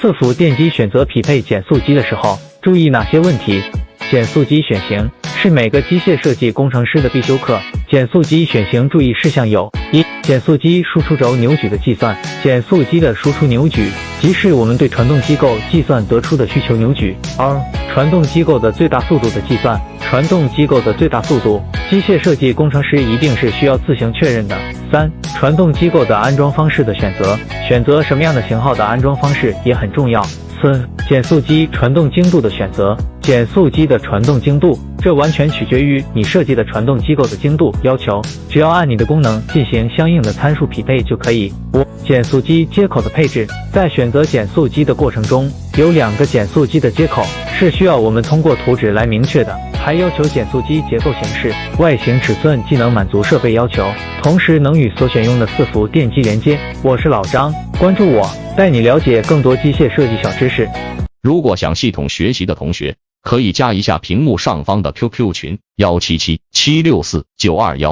伺服电机选择匹配减速机的时候，注意哪些问题？减速机选型是每个机械设计工程师的必修课。减速机选型注意事项有：一、减速机输出轴扭矩的计算。减速机的输出扭矩，即是我们对传动机构计算得出的需求扭矩。二、传动机构的最大速度的计算。传动机构的最大速度，机械设计工程师一定是需要自行确认的。三、传动机构的安装方式的选择，选择什么样的型号的安装方式也很重要。四、减速机传动精度的选择。减速机的传动精度，这完全取决于你设计的传动机构的精度要求，只要按你的功能进行相应的参数匹配就可以。五、减速机接口的配置，在选择减速机的过程中，有2个减速机的接口是需要我们通过图纸来明确的，还要求减速机结构形式、外形尺寸既能满足设备要求，同时能与所选用的伺服电机连接。我是老张，关注我，带你了解更多机械设计小知识。如果想系统学习的同学，可以加一下屏幕上方的 QQ 群：177764921。